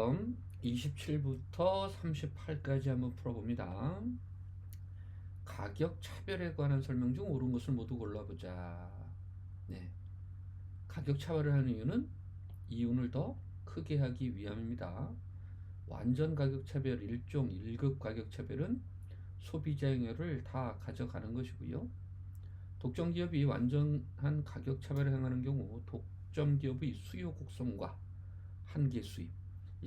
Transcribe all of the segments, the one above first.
독점 27부터 38까지 한번 풀어봅니다. 가격 차별에 관한 설명 중 옳은 것을 모두 골라보자. 네. 가격 차별을 하는 이유는 이윤을 더 크게 하기 위함입니다. 완전 가격 차별 1종 1급 가격 차별은 소비자 행위를 다 가져가는 것이고요. 독점 기업이 완전한 가격 차별을 행하는 경우 독점 기업의 수요 곡선과 한계 수입,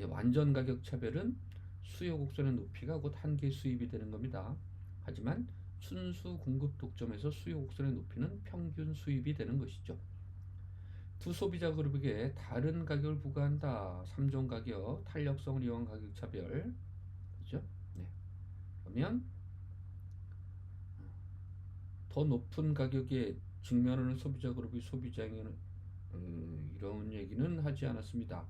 완전 가격 차별은 수요 곡선의 높이가 곧 한계 수입이 되는 겁니다. 하지만 순수 공급 독점에서 수요 곡선의 높이는 평균 수입이 되는 것이죠. 두 소비자 그룹에게 다른 가격을 부과한다. 3종 가격, 탄력성을 이용한 가격 차별. 그죠? 네. 그러면 더 높은 가격에 직면하는 소비자 그룹의 소비자에게는 이런 얘기는 하지 않았습니다.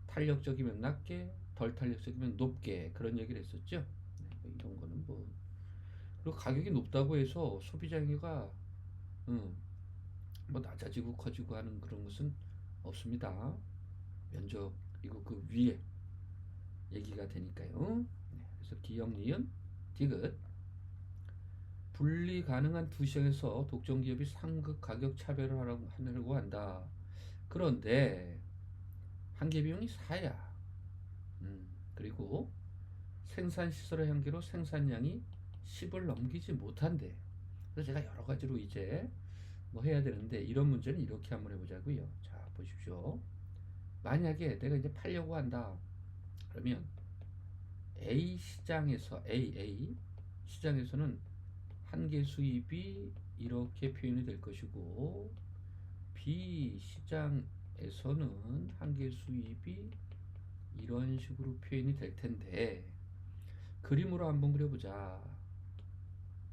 탄력적이면 낮게, 덜 탄력적이면 높게 그런 얘기를 했었죠. 네, 이런 거는 뭐 그리고 가격이 높다고 해서 소비자 행위가 뭐 낮아지고 커지고 하는 그런 것은 없습니다. 면적 이거 그 위에 얘기가 되니까요. 네, 그래서 기역, 니은, 디귿 분리 가능한 두 시장에서 독점 기업이 상급 가격 차별을 하려고 한다. 그런데 한계 비용이 4야. 그리고 생산 시설의 한계로 생산량이 10을 넘기지 못한대. 그래서 제가 여러 가지로 이제 뭐 해야 되는데 이런 문제는 이렇게 한번 해보자고요. 자, 보십시오. 만약에 내가 이제 팔려고 한다. 그러면 A 시장에서 A 시장에서는 한계 수입이 이렇게 표현이 될 것이고 B 시장에서는 한계 수입이 이런 식으로 표현이 될 텐데 그림으로 한번 그려보자.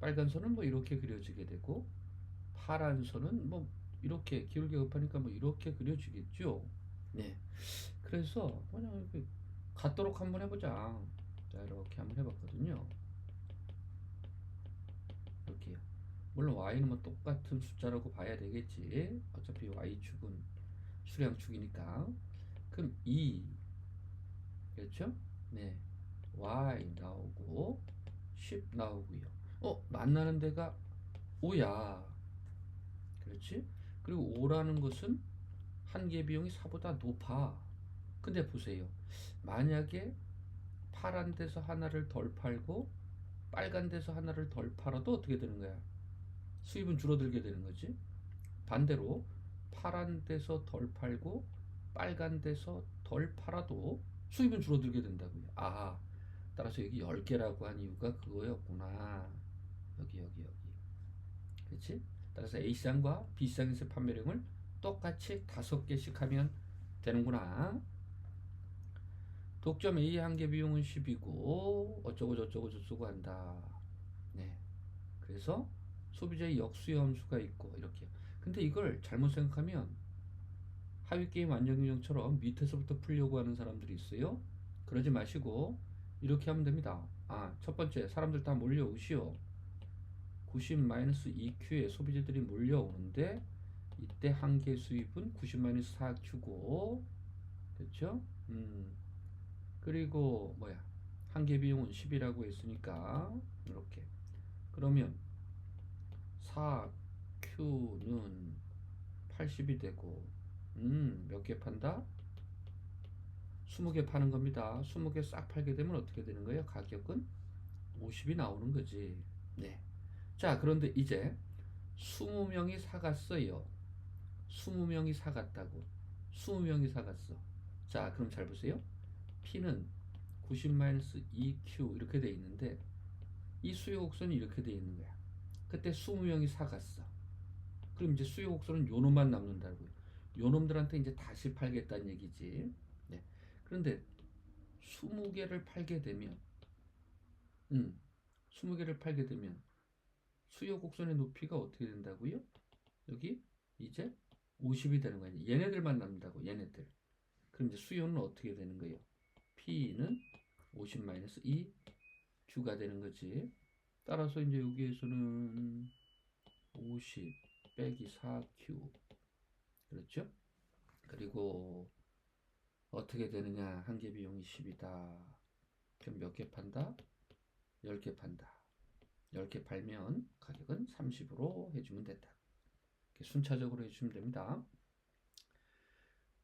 빨간 선은 뭐 이렇게 그려지게 되고 파란 선은 뭐 이렇게 기울기 급하니까 뭐 이렇게 그려지겠죠. 네. 그래서 그냥 이렇게 같도록 한번 해보자. 자, 이렇게 한번 해봤거든요. 이렇게요. 물론 y는 뭐 똑같은 숫자라고 봐야 되겠지. 어차피 y축은 수량축이니까. 그럼 2 그렇죠? 네. y 나오고 10 나오고요. 만나는 데가 5야. 그렇지? 그리고 5라는 것은 한계 비용이 4보다 높아. 근데 보세요. 만약에 파란 데서 하나를 덜 팔고 빨간 데서 하나를 덜 팔아도 어떻게 되는 거야? 수입은 줄어들게 되는 거지. 반대로 파란 데서 덜 팔고 빨간 데서 덜 팔아도 수입은 줄어들게 된다고요. 아, 따라서 여기 10개라고 한 이유가 그거였구나. 여기. 그렇지? 따라서 A시장과 B시장에서 판매량을 똑같이 5개씩 하면 되는구나. 독점 A 한계 비용은 10이고 어쩌고 저쩌고 저쩌고 한다. 네. 그래서 소비자의 역수요 함수가 있고 이렇게. 근데 이걸 잘못 생각하면 하위 게임 안정균형처럼 밑에서부터 풀려고 하는 사람들이 있어요. 그러지 마시고 이렇게 하면 됩니다. 첫 번째 사람들 다 몰려오시오. 90-2Q에 소비자들이 몰려오는데 이때 한계 수입은 90-4Q고 그렇죠? 그리고 한계 비용은 10이라고 했으니까 이렇게 그러면 4Q는 80이 되고 몇 개 판다? 20개 파는 겁니다. 20개 싹 팔게 되면 어떻게 되는 거예요? 가격은 50이 나오는 거지. 네. 자, 그런데 이제 20명이 사갔어요. 20명이 사갔다고. 20명이 사갔어. 자, 그럼 잘 보세요. P는 90-2Q 이렇게 돼 있는데 이 수요 곡선이 이렇게 돼 있는 거야. 그때 20명이 사갔어. 그럼 이제 수요 곡선은 요 놈만 남는다고요. 요 놈들한테 이제 다시 팔겠다는 얘기지. 네. 그런데 20개를 팔게 되면 20개를 팔게 되면 수요 곡선의 높이가 어떻게 된다고요? 여기 이제 50이 되는 거예요. 얘네들만 남는다고, 얘네들. 그럼 이제 수요는 어떻게 되는 거예요? P는 50-2 Q가 되는 거지. 따라서 이제 여기에서는 50 빼기 4Q. 그렇죠? 그리고 어떻게 되느냐? 한 개 비용이 10이다. 그럼 몇 개 판다? 10개 판다. 10개 팔면 가격은 30으로 해주면 된다. 이렇게 순차적으로 해주면 됩니다.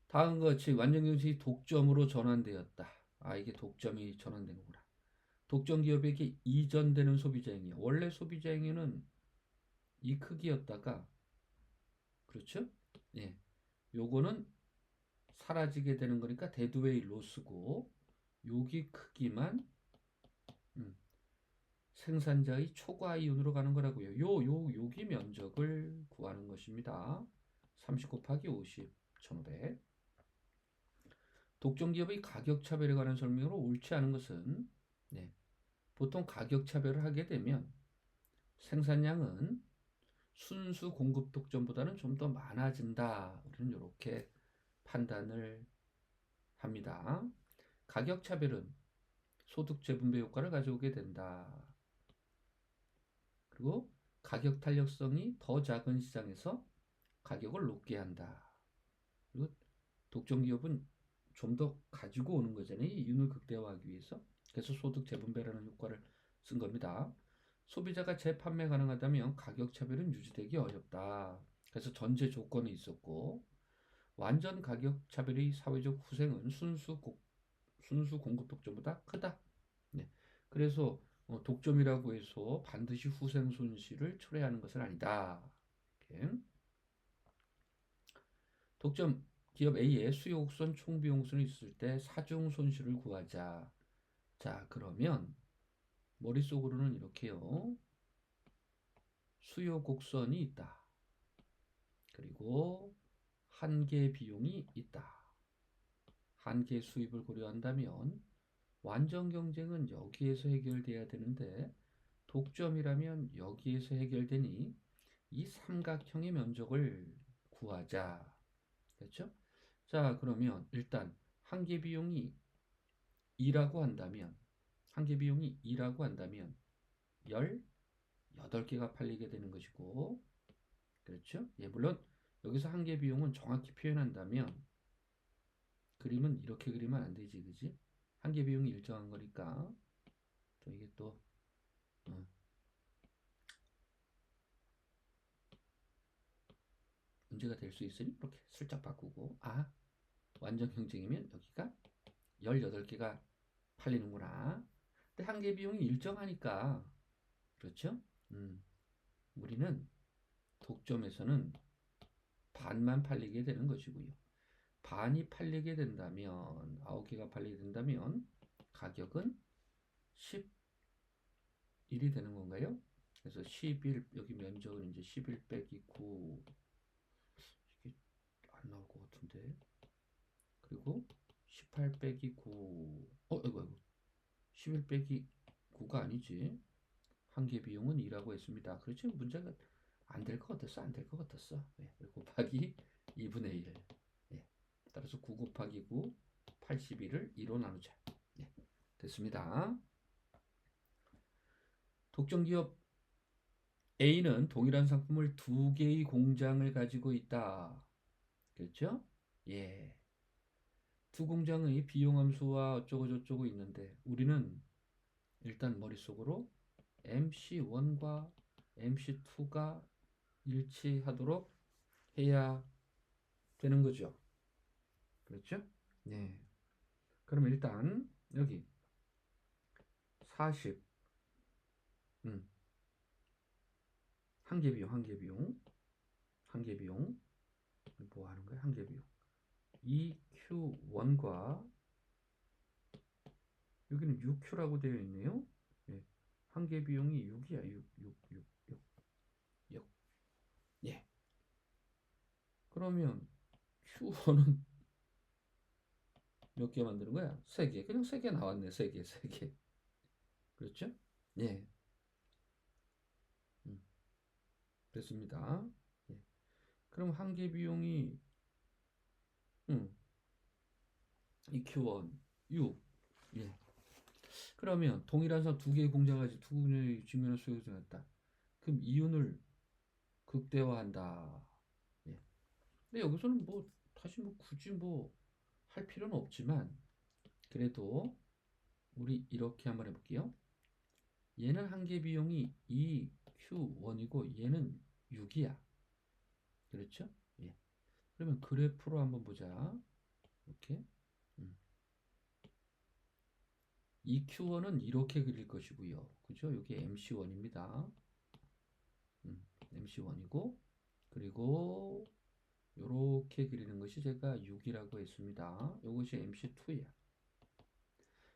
다음과 같이 완전경쟁이 독점으로 전환되었다. 아, 이게 독점이 전환되는구나. 독점 기업에게 이전되는 소비자행위. 원래 소비자행위는 이 크기였다가, 그렇죠? 예. 요거는 사라지게 되는 거니까 데드웨이 로스고, 여기 크기만 생산자의 초과 이윤으로 가는 거라고요. 여기 면적을 구하는 것입니다. 30 곱하기 50, 1500. 독점 기업의 가격 차별에 관한 설명으로 옳지 않은 것은, 네, 보통 가격 차별을 하게 되면 생산량은 순수 공급 독점보다는 좀 더 많아진다. 우리는 이렇게 판단을 합니다. 가격 차별은 소득 재분배 효과를 가져오게 된다. 그리고 가격 탄력성이 더 작은 시장에서 가격을 높게 한다. 그리고 독점 기업은 좀 더 가지고 오는 거잖아요. 이윤을 극대화하기 위해서. 그래서 소득 재분배라는 효과를 쓴 겁니다. 소비자가 재판매 가능하다면 가격 차별은 유지되기 어렵다. 그래서 전제 조건이 있었고, 완전 가격 차별의 사회적 후생은 순수 공급 독점보다 크다. 네. 그래서 독점이라고 해서 반드시 후생 손실을 초래하는 것은 아니다. 이렇게. 독점 기업 A의 수요 곡선 총 비용순이 있을 때 사중 손실을 구하자. 자, 그러면 머릿속으로는 이렇게요. 수요 곡선이 있다. 그리고 한계 비용이 있다. 한계 수입을 고려한다면 완전 경쟁은 여기에서 해결돼야 되는데 독점이라면 여기에서 해결되니 이 삼각형의 면적을 구하자. 그렇죠? 자, 그러면 일단 한계 비용이 2라고 한다면 한계 비용이 2라고 한다면 18개가 팔리게 되는 것이고, 그렇죠? 예, 물론 여기서 한계 비용은 정확히 표현한다면 그림은 이렇게 그리면 안 되지, 그지? 한계 비용이 일정한 거니까 또 이게 또 어, 문제가 될 수 있으니 이렇게 슬쩍 바꾸고, 아, 완전 경쟁이면 여기가 18개가 팔리는구나. 근데 한계 비용이 일정하니까, 그렇죠? 음, 우리는 독점에서는 반만 팔리게 되는 것이고요. 반이 팔리게 된다면, 9개가 팔리게 된다면 가격은 11이 되는 건가요? 그래서 11, 여기 면적은 이제 11 빼기 9, 이게 안 나올 것 같은데. 그리고 18 빼기 9, 이거 11 빼기 9가 아니지. 한계 비용은 2라고 했습니다. 그렇죠? 문제가 안 될 것 같았어. 안 될 것 같았어. 예, 곱하기 2분의 1. 예, 따라서 9 곱하기 9, 81을 2로 나누자. 예, 됐습니다. 독점기업 A는 동일한 상품을 2개의 공장을 가지고 있다. 그렇죠? 예. 두 공장의 비용 함수와 어쩌고 저쩌고 있는데 우리는 일단 머릿속으로 MC1과 MC2가 일치하도록 해야 되는 거죠. 그렇죠? 네. 그럼 일단 여기 40, 음, 한계 비용 뭐 하는 거야? 한계 비용. EQ1과 여기는 UQ라고 되어 있네요. 예. 한계 비용이 6이야. 6. 예. 그러면 Q1은 몇 개 만드는 거야? 3개. 그냥 3개 나왔네. 3개. 그렇죠? 예. 음, 됐습니다. 예. 그럼 한계 비용이 EQ1 6. 예. 그러면 동일한 선 두 개의 공장을 가지고 두 군의 주민을 소유했다. 그럼 이윤을 극대화한다. 예. 근데 여기서는 뭐 다시 뭐 굳이 뭐 할 필요는 없지만 그래도 우리 이렇게 한번 해볼게요. 얘는 한계 비용이 2Q1이고 얘는 6이야. 그렇죠? 예. 그러면 그래프로 한번 보자. 이렇게. 2Q1은 이렇게 그릴 것이고요. 그죠? 여기 MC1입니다. MC1이고 그리고 이렇게 그리는 것이 제가 6이라고 했습니다. 이것이 MC2야.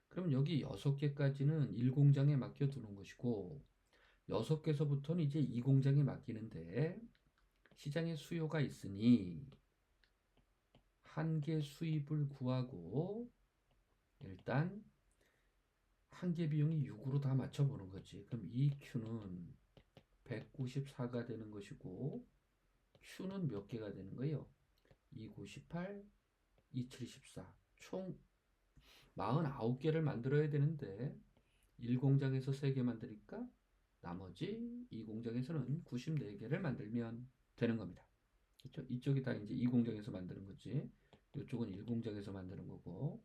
그럼 여기 6개까지는 1공장에 맡겨두는 것이고 6개서부터는 이제 2공장에 맡기는데 시장에 수요가 있으니 한개 수입을 구하고 일단 한개 비용이 6으로 다 맞춰보는 거지. 그럼 이 Q는 194가 되는 것이고 Q는 몇 개가 되는 거예요? 298, 2714. 총 49개를 만들어야 되는데 1공장에서 3개 만드니까 나머지 2공장에서는 94개를 만들면 되는 겁니다. 그렇죠? 이쪽이 다 이제 2공장에서 만드는 거지. 이쪽은 1공장에서 만드는 거고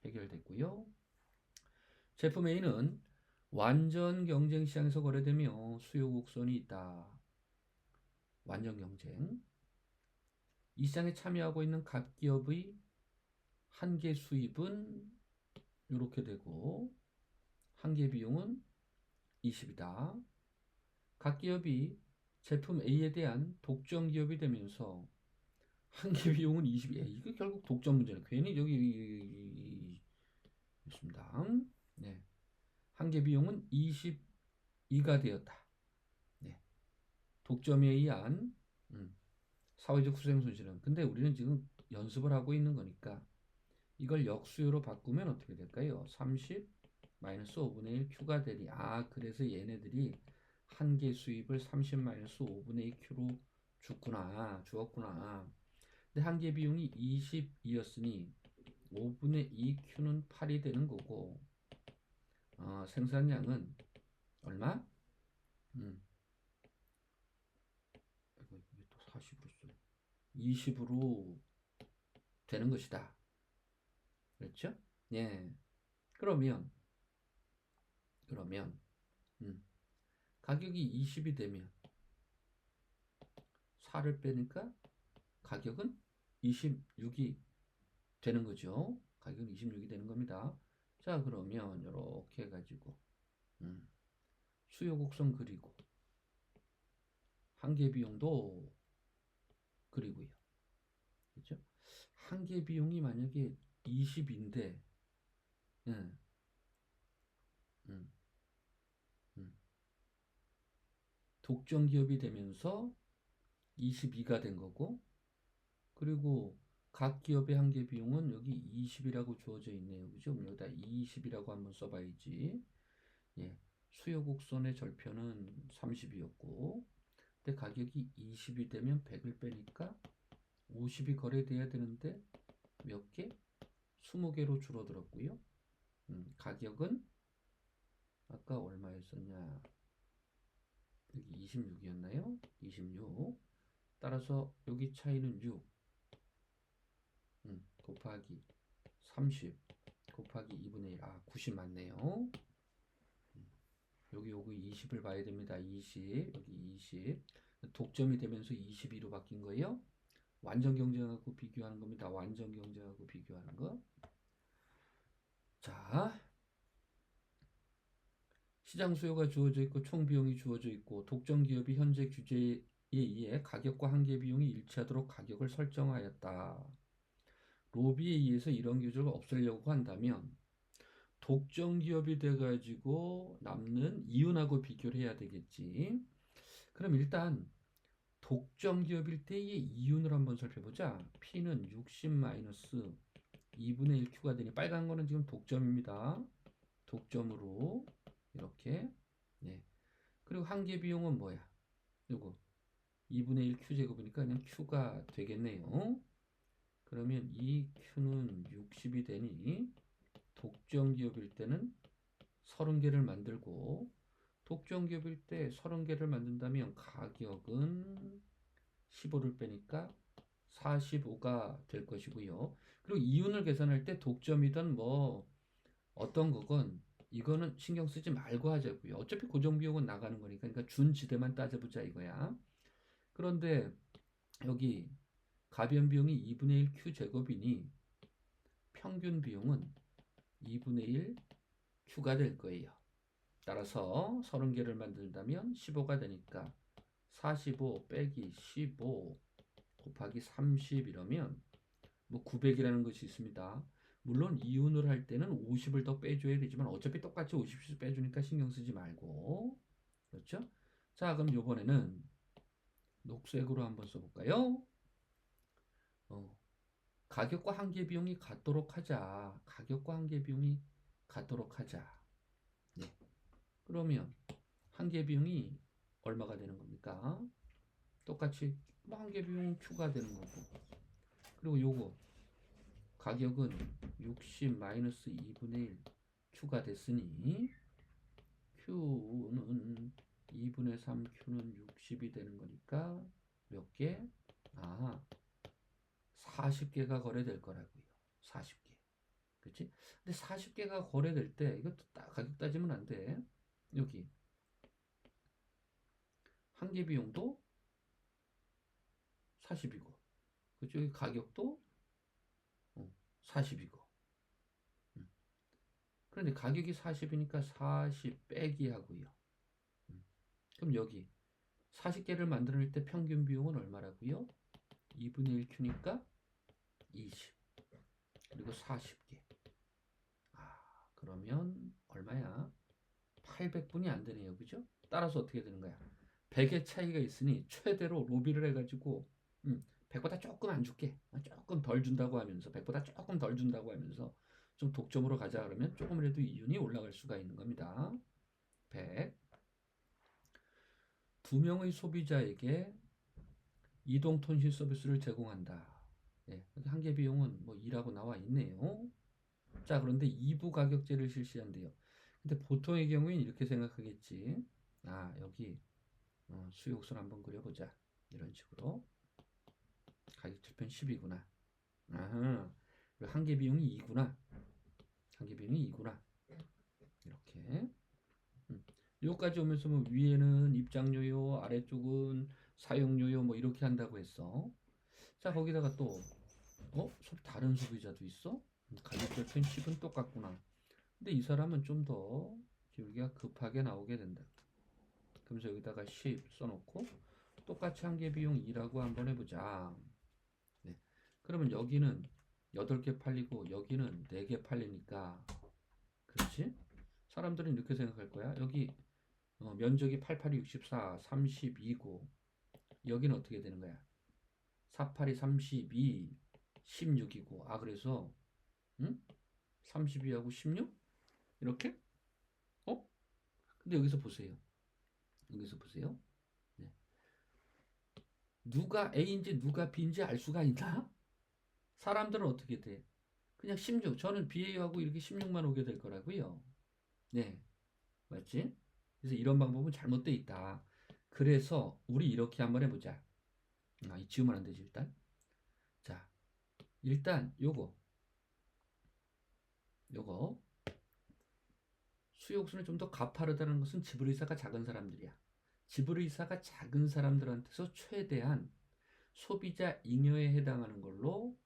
해결됐고요. 제품 A는 완전 경쟁 시장에서 거래되며 수요 곡선이 있다. 완전 경쟁. 이 시장에 참여하고 있는 각 기업의 한계 수입은 이렇게 되고 한계 비용은 20이다. 각 기업이 제품 A에 대한 독점 기업이 되면서 한계 비용은 20이야. 이거 결국 독점 문제는 괜히 여기 있습니다. 네. 한계 비용은 22가 되었다. 네. 독점에 의한 사회적 후생 손실은. 근데 우리는 지금 연습을 하고 있는 거니까 이걸 역수요로 바꾸면 어떻게 될까요? 30 마이너스 5분의 1 Q가 되니 그래서 얘네들이 한계 수입을 30 마이너스 5분의 1 Q로 주었구나. 근데 한계 비용이 22였으니 5분의 2 Q는 8이 되는 거고 생산량은 얼마? 이게 또 40으로 써. 20으로 되는 것이다. 그렇죠? 예. 그러면 가격이 20이 되면 4를 빼니까 가격은 26이 되는 거죠. 가격은 26이 되는 겁니다. 자, 그러면 이렇게 해가지고 수요 곡선 그리고 한계 비용도 그리고요. 그렇죠? 한계 비용이 만약에 20인데 음, 음, 독점 기업이 되면서 22가 된 거고 그리고 각 기업의 한계 비용은 여기 20이라고 주어져 있네요. 그죠? 여기다 20이라고 한번 써봐야지. 예. 수요 곡선의 절편은 30이었고 근데 가격이 20이 되면 100을 빼니까 50이 거래돼야 되는데 몇 개? 20개로 줄어들었고요. 가격은 아까 얼마였었냐? 여기 26이었나요? 26. 따라서 여기 차이는 6 곱하기 30 곱하기 2분의 1. 90 맞네요. 여기 20을 봐야 됩니다. 20 여기 20 독점이 되면서 22로 바뀐 거예요. 완전 경쟁하고 비교하는 겁니다. 완전 경쟁하고 비교하는 거. 자, 시장 수요가 주어져 있고 총 비용이 주어져 있고 독점 기업이 현재 규제에 의해 가격과 한계 비용이 일치하도록 가격을 설정하였다. 로비에 의해서 이런 규제를 없애려고 한다면 독점 기업이 돼가지고 남는 이윤하고 비교를 해야 되겠지. 그럼 일단 독점 기업일 때의 이윤을 한번 살펴보자. P는 60-2분의 1Q가 되니 빨간 거는 지금 독점입니다. 독점으로 이렇게 네. 그리고 한계 비용은 뭐야? 요거 2분의 1 Q제곱이니까 그냥 Q가 되겠네요. 그러면 이 Q는 60이 되니 독점 기업일 때는 30개를 만들고 독점 기업일 때 30개를 만든다면 가격은 15를 빼니까 45가 될 것이고요. 그리고 이윤을 계산할 때 독점이든 뭐 어떤 거건 이거는 신경 쓰지 말고 하자고요. 어차피 고정 비용은 나가는 거니까. 그러니까 준지대만 따져보자 이거야. 그런데 여기 가변 비용이 2분의 1 Q 제곱이니 평균 비용은 2분의 1 Q가 될 거예요. 따라서 30개를 만든다면 15가 되니까 45 빼기 15 곱하기 30 이러면 뭐 900이라는 것이 있습니다. 물론 이윤을 할 때는 50을 더 빼줘야 되지만 어차피 똑같이 50씩 빼주니까 신경 쓰지 말고. 그렇죠? 자, 그럼 요번에는 녹색으로 한번 써볼까요? 가격과 한계 비용이 같도록 하자. 가격과 한계 비용이 같도록 하자. 네. 그러면 한계 비용이 얼마가 되는 겁니까? 똑같이 뭐 한계 비용은 Q가 되는 거고. 그리고 요거 가격은 60 마이너스 2분의 1 Q가 됐으니 Q는 2분의 3 Q는 60이 되는 거니까 몇 개? 아, 40개가 거래될 거라고요. 40개. 그렇지? 근데 40개가 거래될 때 이것도 가격 따지면 안 돼. 여기 한계 비용도 40이고 그쪽에 가격도 40이고. 그런데 가격이 40이니까 40 빼기 하고요. 그럼 여기 40개를 만들 때 평균 비용은 얼마라고요? 2분의 1 Q니까 20. 그리고 40개. 그러면 얼마야? 800분이 안 되네요. 그죠? 따라서 어떻게 되는 거야? 100의 차이가 있으니 최대로 로비를 해가지고 100보다 조금 안 줄게. 조금 덜 준다고 하면서 100보다 조금 덜 준다고 하면서 좀 독점으로 가자 그러면 조금이라도 이윤이 올라갈 수가 있는 겁니다. 100. 두 명의 소비자에게 이동통신 서비스를 제공한다. 네, 한계 비용은 뭐 2라고 나와 있네요. 자, 그런데 2부 가격제를 실시한대요. 근데 보통의 경우에는 이렇게 생각하겠지. 여기 수요옥선 한번 그려보자. 이런 식으로. 가격절편 10이구나. 한계 비용이 2구나. 한계 비용이 2구나. 이렇게. 여기까지 오면서 뭐 위에는 입장료요, 아래쪽은 사용료요, 뭐 이렇게 한다고 했어. 자, 거기다가 또, 다른 소비자도 있어? 가격절편 10은 똑같구나. 근데 이 사람은 좀 더 기울기가 급하게 나오게 된다. 그러면서 여기다가 10 써놓고 똑같이 한계 비용 2라고 한번 해보자. 네. 그러면 여기는 8개 팔리고 여기는 4개 팔리니까 그렇지? 사람들은 이렇게 생각할 거야. 여기 면적이 88이 64, 32고 여기는 어떻게 되는 거야? 48이 32, 16이고 그래서 32하고 16? 이렇게? 근데 여기서 보세요. 여기서 보세요. 네. 누가 A인지 누가 B인지 알 수가 있나? 사람들은 어떻게 돼? 그냥 16. 저는 BA하고 이렇게 16만 오게 될 거라고요. 네. 맞지? 그래서 이런 방법은 잘못돼 있다. 그래서 우리 이렇게 한번 해보자. 지우면 안 되지 일단. 자, 일단 요거 수요옥순을 좀 더 가파르다는 것은 지불의사가 작은 사람들이야. 지불의사가 작은 사람들한테서 최대한 소비자 잉여에 해당하는 걸로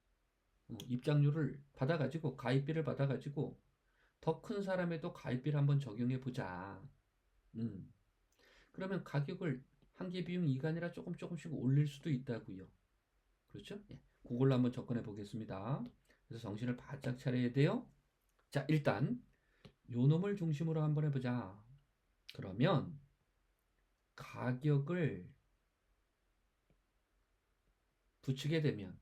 입장료를 받아가지고 가입비를 받아가지고 더 큰 사람에도 가입비를 한번 적용해 보자. 그러면 가격을 한계 비용 2가 아니라 조금씩 올릴 수도 있다고요. 그렇죠? 예. 그걸로 한번 접근해 보겠습니다. 그래서 정신을 바짝 차려야 돼요. 자, 일단 요 놈을 중심으로 한번 해보자. 그러면 가격을 붙이게 되면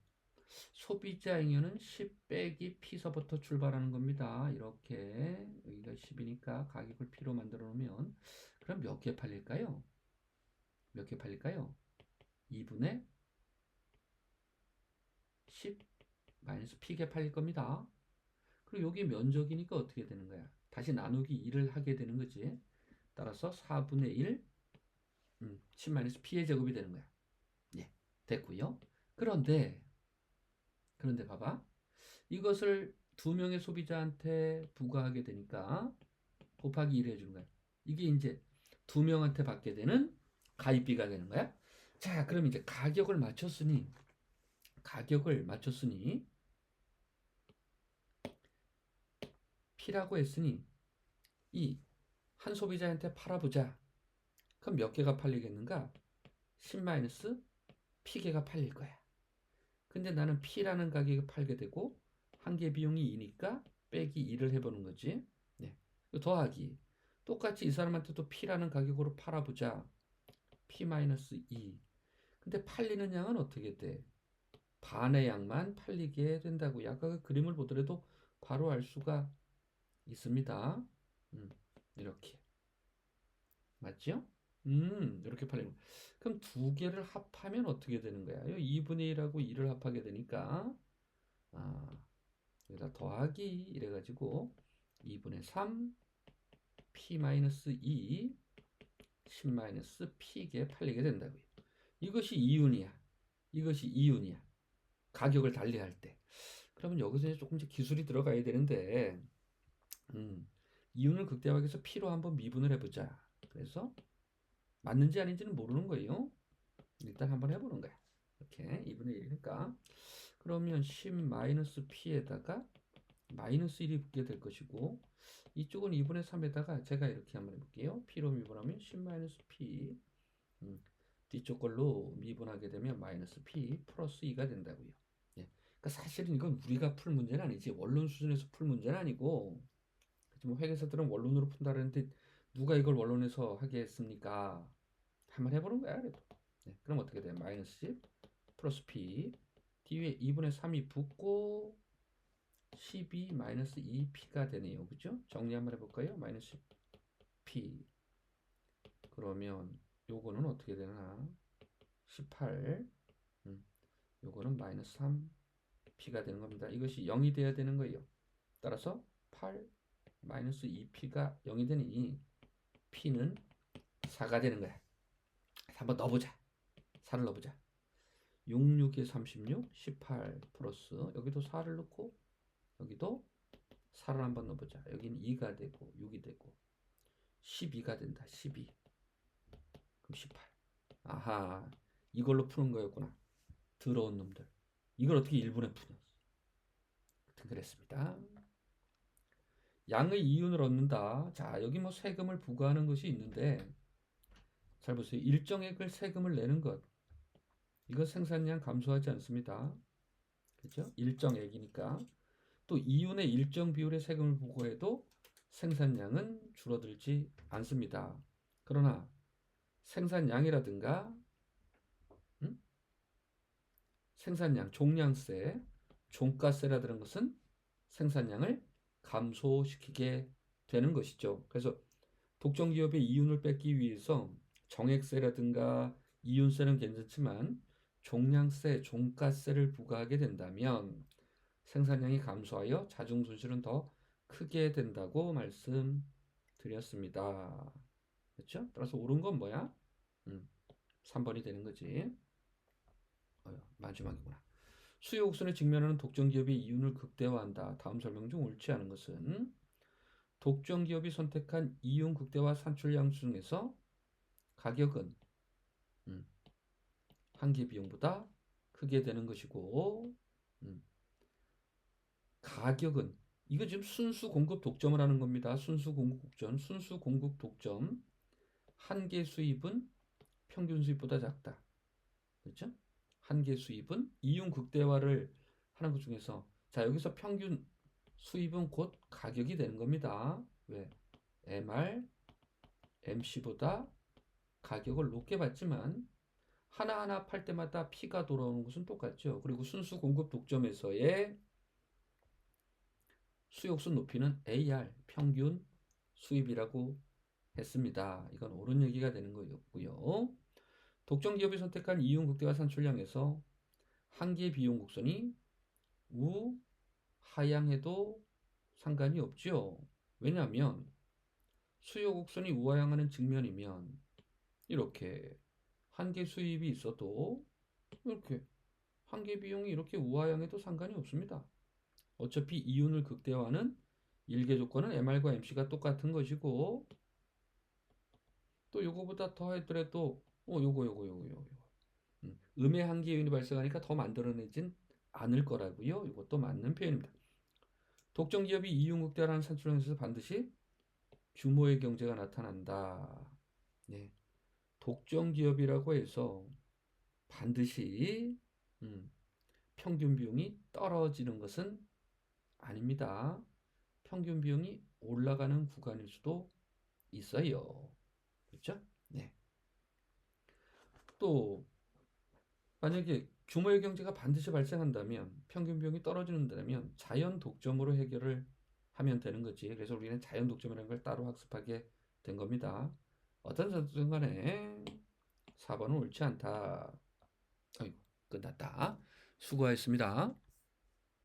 소비자 잉여는 10 빼기 P서부터 출발하는 겁니다. 이렇게 여기가 10이니까 가격을 P로 만들어 놓으면 그럼 몇 개 팔릴까요? 몇 개 팔릴까요? 2분의 10 마이너스 P개 팔릴 겁니다. 그리고 여기 면적이니까 어떻게 되는 거야? 다시 나누기 2를 하게 되는 거지. 따라서 4분의 1 10 마이너스 P의 제곱이 되는 거야. 예, 됐고요. 그런데 그런데 봐봐. 이것을 두 명의 소비자한테 부과하게 되니까 곱하기 1 해주는 거야. 이게 이제 두 명한테 받게 되는 가입비가 되는 거야. 자, 그럼 이제 가격을 맞췄으니 P라고 했으니 이 한 소비자한테 팔아보자. 그럼 몇 개가 팔리겠는가? 10-P개가 팔릴 거야. 근데 나는 P라는 가격에 팔게 되고 한 개 비용이 2니까 빼기 2를 해보는 거지. 네. 더하기. 똑같이 이 사람한테 또 P라는 가격으로 팔아보자. P-2. 근데 팔리는 양은 어떻게 돼? 반의 양만 팔리게 된다고요. 아까 그 그림을 보더라도 바로 알 수가 있습니다. 이렇게. 맞죠? 이렇게 팔리는. 그럼 두 개를 합하면 어떻게 되는 거야? 2분의 1하고 2를 합하게 되니까, 여기다 더하기 이래가지고 2분의 3 P-2 10-P게 팔리게 된다고요. 이것이 이윤이야. 이것이 이윤이야. 가격을 달리할 때. 그러면 여기서 조금씩 기술이 들어가야 되는데, 이윤을 극대화하기 위해서 P로 한번 미분을 해보자. 그래서 맞는지 아닌지는 모르는 거예요. 일단 한번 해보는 거야. 이렇게 2분의 1이니까. 그러면 10-P에다가 마이너스 1이 붙게 될 것이고, 이쪽은 2분의 3에다가 제가 이렇게 한번 해볼게요. P로 미분하면 10-P, 뒤쪽 걸로 미분하게 되면 마이너스 P 플러스 2가 된다고요. 예. 그러니까 사실은 이건 우리가 풀 문제는 아니지. 원론 수준에서 풀 문제는 아니고, 뭐 회계사들은 원론으로 푼다는데 누가 이걸 원론에서 하겠습니까? 한번 해보는 거야. 그래도. 네. 그럼 어떻게 돼? 마이너스 10 플러스 P 뒤에 2분의 3이 붙고 12 마이너스 2P가 되네요. 그죠? 정리 한번 해볼까요? 마이너스 10P 그러면 요거는 어떻게 되나? 18 요거는 마이너스 3P가 되는 겁니다. 이것이 0이 돼야 되는 거예요. 따라서 8 마이너스 2P가 0이 되니 P는 4가 되는 거야. 한번 넣어보자. 4를 넣어보자. 6, 6에 36, 18 플러스 여기도 4를 넣고 여기도 4를 한번 넣어보자. 여기는 2가 되고 6이 되고 12가 된다. 12 그럼 18 아하 이걸로 푸는 거였구나. 더러운 놈들. 이걸 어떻게 1분에 푸냐. 그랬습니다. 양의 이윤을 얻는다. 자 여기 뭐 세금을 부과하는 것이 있는데 잘 보세요. 일정액을 세금을 내는 것 이거 생산량 감소하지 않습니다. 그렇죠? 일정액이니까 또 이윤의 일정 비율의 세금을 부과해도 생산량은 줄어들지 않습니다. 그러나 생산량이라든가 생산량, 종량세, 종가세라는 것은 생산량을 감소시키게 되는 것이죠. 그래서 독점기업의 이윤을 뺏기 위해서 정액세라든가 이윤세는 괜찮지만 종량세, 종가세를 부과하게 된다면 생산량이 감소하여 자중 손실은 더 크게 된다고 말씀드렸습니다. 그렇죠? 따라서 옳은 건 뭐야? 3번이 되는 거지. 마지막이구나. 수요 곡선에 직면하는 독점기업의 이윤을 극대화한다. 다음 설명 중 옳지 않은 것은 독점기업이 선택한 이윤 극대화 산출량 중에서 가격은 한계 비용보다 크게 되는 것이고 가격은 이거 지금 순수 공급 독점을 하는 겁니다. 순수 공급 독점, 순수 공급 독점 한계 수입은 평균 수입보다 작다. 그렇죠? 한계 수입은 이윤 극대화를 하는 것 중에서 자 여기서 평균 수입은 곧 가격이 되는 겁니다. 왜? MR, MC보다 가격을 높게 받지만 하나하나 팔 때마다 P가 돌아오는 것은 똑같죠. 그리고 순수 공급 독점에서의 수요옥순 높이는 AR, 평균 수입이라고 했습니다. 이건 옳은 얘기가 되는 거였고요. 독점 기업이 선택한 이윤 극대화 산출량에서 한계 비용 곡선이 우하향해도 상관이 없죠. 왜냐하면 수요 곡선이 우하향하는 측면이면 이렇게 한계 수입이 있어도 이렇게 한계 비용이 이렇게 우하향해도 상관이 없습니다. 어차피 이윤을 극대화하는 일개 조건은 MR과 MC가 똑같은 것이고, 또 요거보다 더 하더라도 요거 음의 한계 요인이 발생하니까 더 만들어내진 않을 거라고요. 이것도 맞는 표현입니다. 독점 기업이 이윤 극대화라는 산출형에서 반드시 규모의 경제가 나타난다. 네. 독점 기업이라고 해서 반드시 평균 비용이 떨어지는 것은 아닙니다. 평균 비용이 올라가는 구간일 수도 있어요. 그렇죠? 네. 또 만약에 규모의 경제가 반드시 발생한다면 평균 비용이 떨어지는다면 자연 독점으로 해결을 하면 되는 거지. 그래서 우리는 자연 독점이라는 걸 따로 학습하게 된 겁니다. 어떤 선수든 간에 4번은 옳지 않다. 아이고, 끝났다. 수고하셨습니다.